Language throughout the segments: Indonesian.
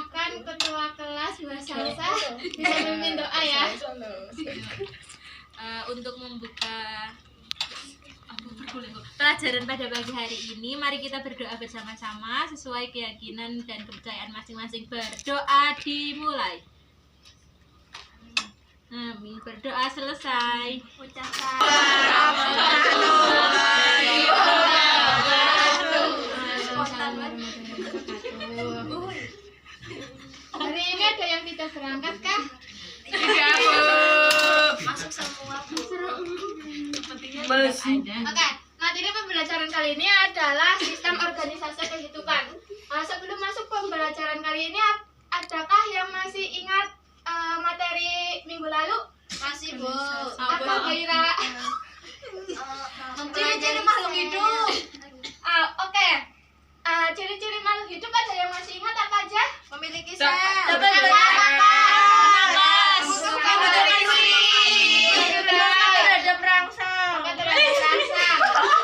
persilahkan ketua kelas bahasa Salsa bisa memimpin doa ya. Untuk membuka pelajaran pada pagi hari ini, mari kita berdoa bersama-sama sesuai keyakinan dan kepercayaan masing-masing. Berdoa dimulai. Amin. Berdoa selesai. Ucapkan hari ini ada yang tidak berangkat kah? Tidak, Bu. Masuk semua, Bu. Oke, materi pembelajaran kali ini adalah sistem organisasi kehidupan. Sebelum masuk pembelajaran kali ini, adakah yang masih ingat materi minggu lalu? masih, Bu. Apa kira? Ciri-ciri makhluk hidup. Oke. Ciri-ciri makhluk hidup ada yang masih ingat apa aja? Memiliki sel.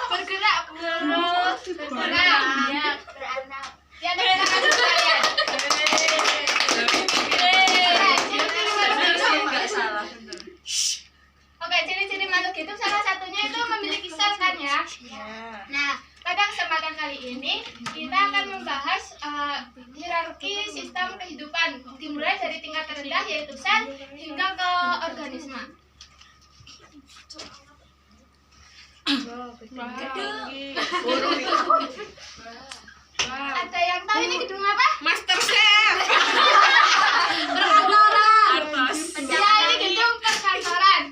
Bergerak, Bu. Bergerak. Beranak. Ya, tangan kalian. Oke, ciri-ciri makhluk hidup salah satunya itu memiliki sel kan ya? Nah, pada kesempatan kali ini kita akan membahas hierarki sistem kehidupan dimulai dari tingkat terendah yaitu sel hingga ke organisme. Ada yang tahu ini gedung apa? Master Chef. Ya, ini gedung perkantoran.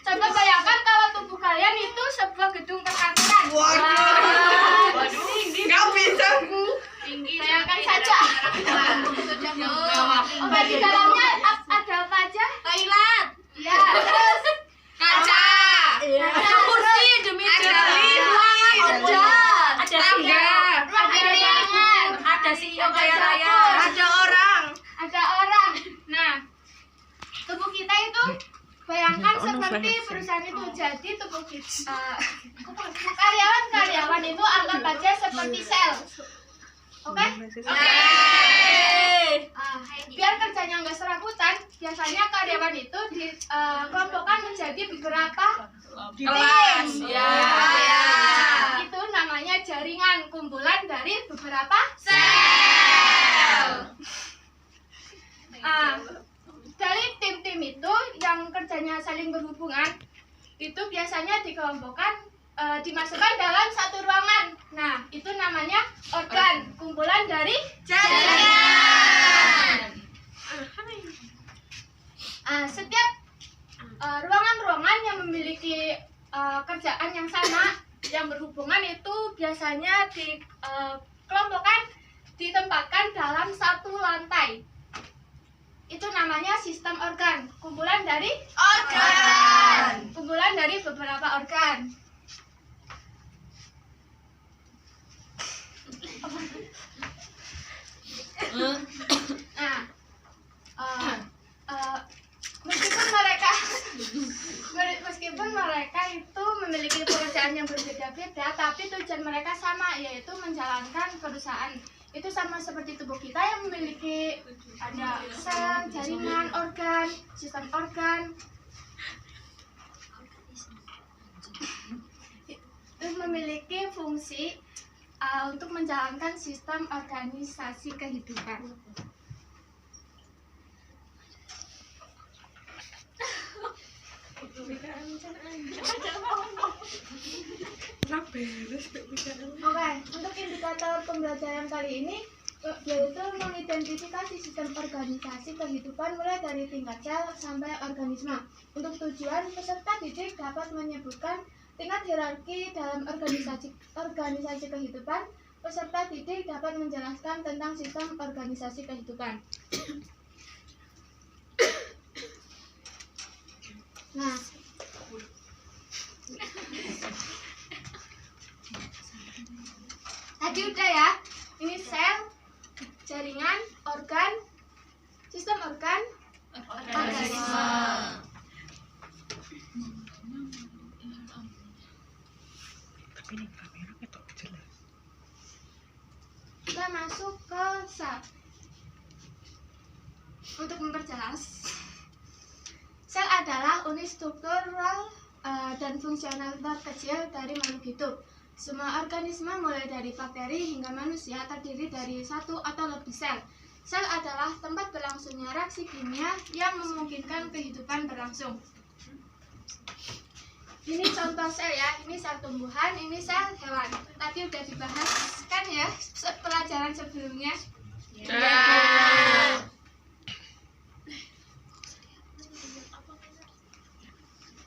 Coba bayangkan kalau tubuh kalian itu sebuah gedung perkantoran. Waduh. Nggak bisa, Bu. Bayangkan saja. Oke, di dalamnya ada apa aja? Toilet. Ya, terus Kaca. ada kursi, Ada lift. ada tangga. ada ruangan, Ada CEO kaya raya. Ada orang. ada orang. Nah, tubuh kita itu bayangkan seperti perusahaan itu. Jadi tubuh kita, karyawan itu anggap aja seperti sel. Oke? Biar kerjanya nggak serabutan, biasanya karyawan itu dikelompokkan menjadi beberapa Kelas. Ya. Itu namanya jaringan kumpulan dari beberapa Sel. Dari tim-tim itu yang kerjanya saling berhubungan itu biasanya dikelompokkan dimasukkan dalam satu ruangan. Nah, itu namanya organ, kumpulan dari Jaringan. Setiap ruangan-ruangan yang memiliki kerjaan yang sama, yang berhubungan itu biasanya dikelompokkan, ditempatkan dalam satu lantai. Itu namanya sistem organ, kumpulan dari Organ. kumpulan dari beberapa organ. Nah, meskipun mereka itu memiliki pekerjaan yang berbeda-beda, tapi tujuan mereka sama, yaitu menjalankan perusahaan. Itu sama seperti tubuh kita yang memiliki ada sel, jaringan, organ, sistem organ. Itu memiliki fungsi untuk menjalankan sistem organisasi kehidupan. Oke, untuk indikator pembelajaran kali ini yaitu mengidentifikasi sistem organisasi kehidupan mulai dari tingkat sel sampai organisme. Untuk tujuan, peserta didik dapat menyebutkan tingkat hierarki dalam organisasi kehidupan. Peserta didik dapat menjelaskan tentang sistem organisasi kehidupan. Nah, tadi udah ya. Ini sel, jaringan, organ, sistem organ, organisme. sel. Untuk memperjelas, sel adalah unit struktural dan fungsional terkecil dari makhluk hidup. Semua organisme mulai dari bakteri hingga manusia terdiri dari satu atau lebih sel. Sel adalah tempat berlangsungnya reaksi kimia yang memungkinkan kehidupan berlangsung. Ini contoh sel ya, ini sel tumbuhan, ini sel hewan. Tadi udah dibahas kan ya pelajaran sebelumnya.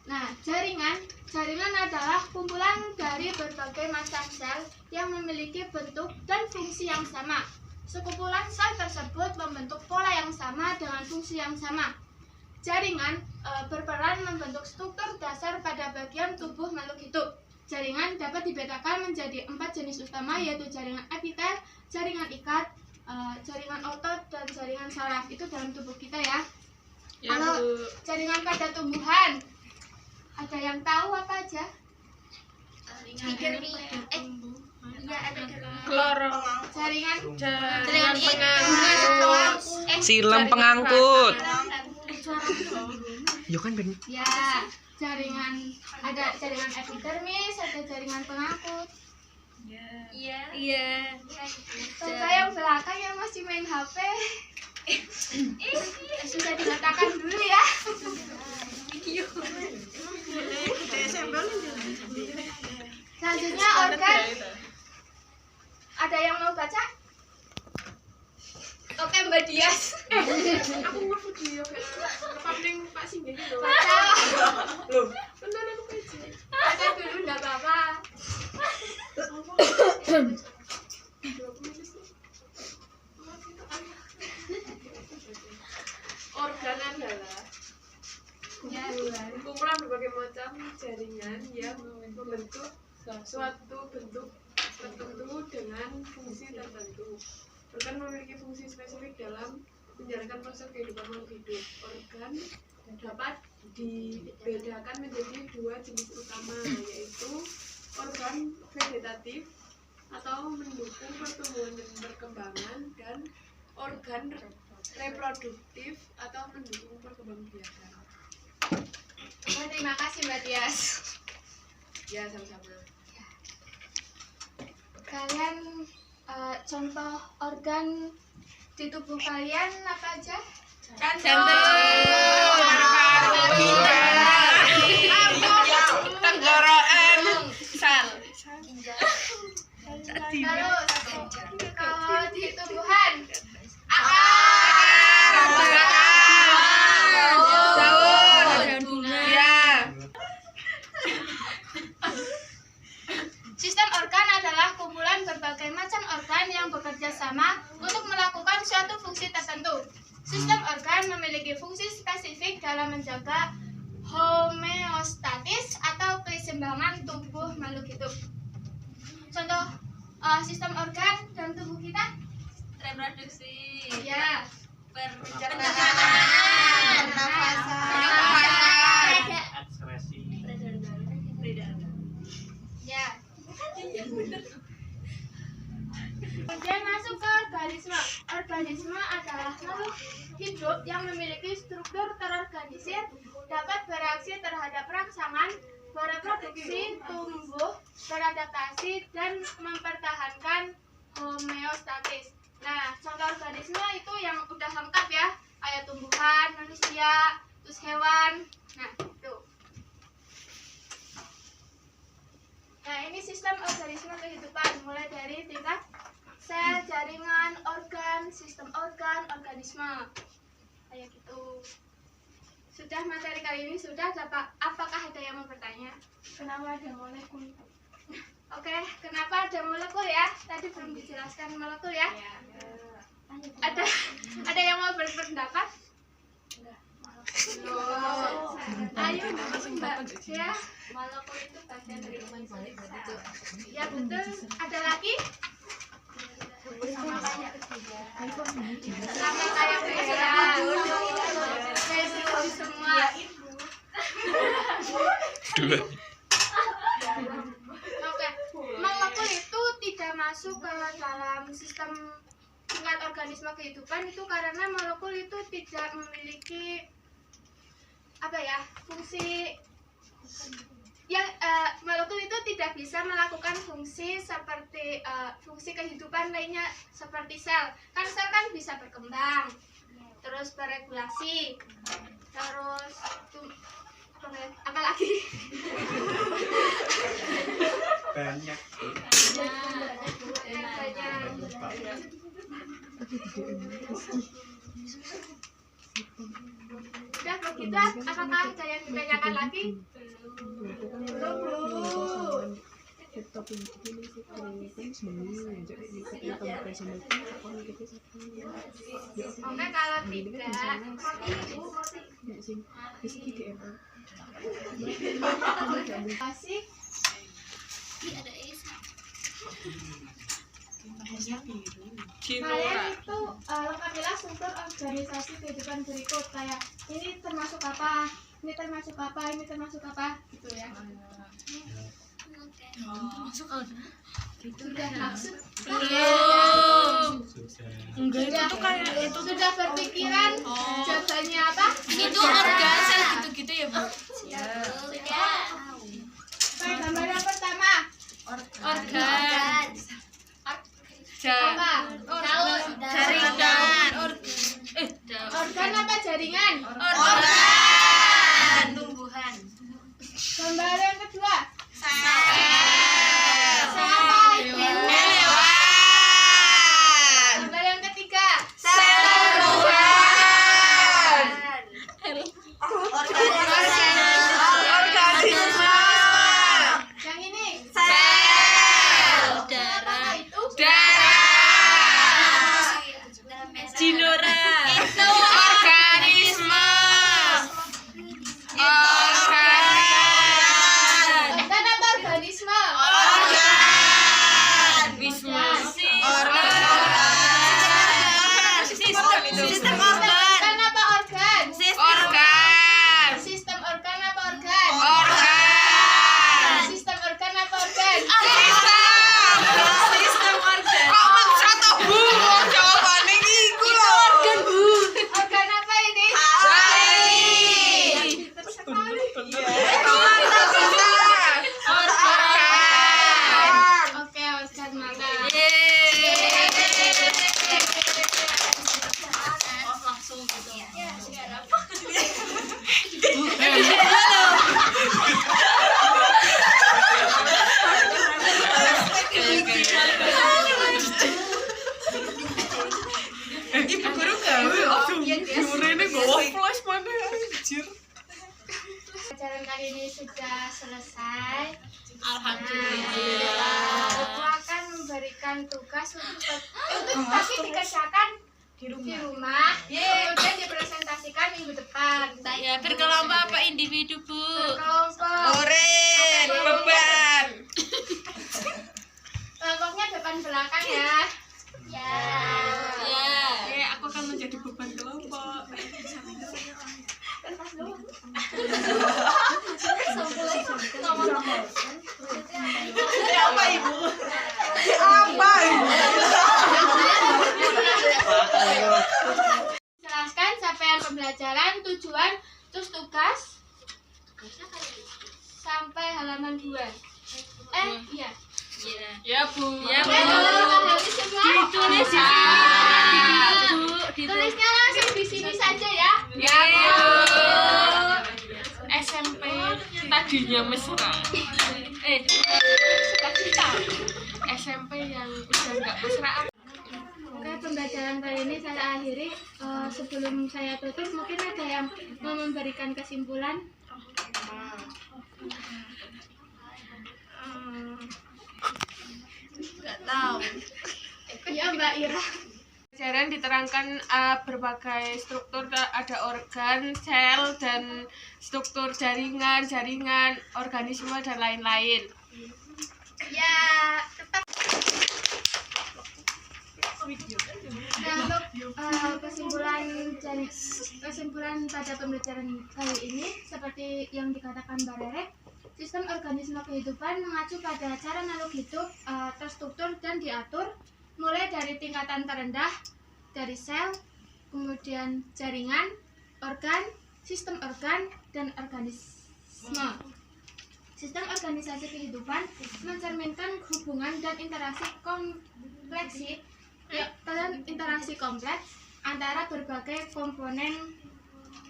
Nah, jaringan adalah kumpulan dari berbagai macam sel yang memiliki bentuk dan fungsi yang sama. Sekumpulan sel tersebut membentuk pola yang sama dengan fungsi yang sama. Jaringan berperan membentuk struktur dasar pada bagian tubuh makhluk hidup. Jaringan dapat dibedakan menjadi 4 jenis utama, yaitu jaringan epitel, jaringan ikat, jaringan otot, dan jaringan saraf. Itu dalam tubuh kita ya. Kalau jaringan pada tumbuhan, ada yang tahu apa aja? Jaringan Silem pengangkut. Yo kan ben. ya, jaringan ada jaringan epidermis, ada jaringan pengangkut. Iya. Coba yang belakang yang masih main HP, sudah dikatakan dulu ya. Selanjutnya organ. Ada yang mau baca? Oke, Mbak Dias. Aku mau video paling Pak Singgih gitu. Baca. Benar aku baca. Baca dulu, nggak apa-apa. Organ adalah kumpulan berbagai macam jaringan yang membentuk suatu bentuk tertentu dengan fungsi tertentu. Organ memiliki fungsi spesifik dalam menjalankan proses kehidupan makhluk hidup. Organ dapat dibedakan menjadi 2 jenis utama, yaitu organ vegetatif atau mendukung pertumbuhan dan perkembangan, dan organ reproduktif atau mendukung perkembangbiakan. Terima kasih Mbak Tias. Ya, sama-sama. Kalian contoh organ di tubuh kalian apa aja? Tenggorokan, sel. Terus kalau di tumbuhan Daun bunga. Ya. sistem organ adalah kumpulan berbagai macam organ yang bekerja sama untuk melakukan suatu fungsi tertentu. Sistem organ memiliki fungsi spesifik dalam menjaga homeostatis atau keseimbangan tubuh makhluk hidup. Contoh sistem organ dalam tubuh kita? Reproduksi. Ya, Pencernaan. pernafasan. Ya. Kemudian masuk ke organisme. Organisme adalah makhluk hidup yang memiliki struktur terorganisir, dapat bereaksi terhadap rangsangan, bereproduksi, tumbuh, beradaptasi, dan mempertahankan homeostatis. Nah, contoh organisme itu yang udah lengkap ya, kayak tumbuhan, manusia, terus hewan. Nah, itu. Nah, ini sistem organisme kehidupan, mulai dari tingkat sel, jaringan, organ, sistem organ, organisme. Kayak gitu. Sudah materi kali ini sudah, apakah ada yang mau bertanya? Kenapa ada molekul? Oke, kenapa ada molekul ya? Tadi belum dijelaskan molekul ya? Ada yang mau berpendapat? Ayo, Mbak. Ya. Molekul itu bagian dari organisme. Ya betul. Ada lagi? Sama kayak beda. Beda semua. Oke. Molekul itu tidak masuk ke dalam sistem tingkat organisme kehidupan itu karena molekul itu tidak memiliki fungsi yang molekul itu tidak bisa melakukan fungsi seperti fungsi kehidupan lainnya seperti sel. Kan sel kan bisa berkembang, terus beregulasi, terus apa lagi? Banyak. Udah begitu, apakah ada yang ditanyakan lagi? Belum. Oke, kalau tidak, asik. Kalian itu lengkapilah struktur organisasi kehidupan berikut, kayak ini termasuk apa, ini termasuk apa, ini termasuk apa, gitu ya. Sudah maksud? Belum. Sudah berpikiran jawabannya apa? Itu organ sel gitu-gitu ya, Bu? Baik, gambar yang pertama. Organ. Apa? Jaringan. Organ apa jaringan? Organ. Tumbuhan. Gambar yang kedua. Sel. Apa itu? Hewan. Gambar yang ketiga. Tumbuhan. Organisme. Yang ini. Sel. Apa itu? Jinora. Itu. Organisme. Organ apa organisme? Sistem organ. Organ apa organ? Organ. Sistem organ apa organ? Organ. Sistem organ apa organ? Sistem organ. Kok maksa toh, Bu? Jawabane iki iku lho. Organ apa ini? Oke, organ mata. Langsung gitu. Ibu guru gawe aduh. Gurene gowo flash mana anjir. Pelajaran kali ini sudah selesai. Alhamdulillah. Aku akan memberikan tugas untuk tapi dikerjakan di rumah. Kemudian dipresentasikan minggu depan. Ya, berkelompok apa individu, Bu? Kelompok. Oren, beban. Kelompoknya depan belakang ya. Ya. Ya. Aku akan menjadi beban kelompok. Apa Ibu? Apa Ibu? Jelaskan capaian pembelajaran, tujuan, terus tugas sampai halaman 2. Iya. Ya, Bu. Ya, Bu. Habis semua? Ditulis ya. Tulisnya langsung di sini saja ya. Ya, Bu. SMP tadinya mesra. Cita-cita. SMP yang udah nggak mesra. Oke, pembelajaran kali ini saya akhiri. Sebelum saya tutup, mungkin ada yang mau memberikan kesimpulan. Enggak tahu. Ya, Mbak Ira. Pelajaran diterangkan berbagai struktur, ada organ, sel, dan struktur jaringan, organisme, dan lain-lain. Ya, tetap. Nah, untuk kesimpulan pada pembelajaran kali ini, seperti yang dikatakan Mbak Rere, sistem organisme kehidupan mengacu pada cara makhluk hidup terstruktur dan diatur, mulai dari tingkatan terendah, dari sel, kemudian jaringan, organ, sistem organ, dan organisme. Sistem organisasi kehidupan mencerminkan hubungan dan interaksi kompleks antara berbagai komponen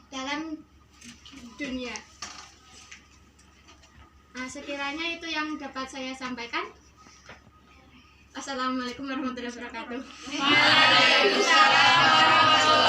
dalam dunia. Nah, sekiranya itu yang dapat saya sampaikan. Assalamualaikum warahmatullahi wabarakatuh. Waalaikumsalam.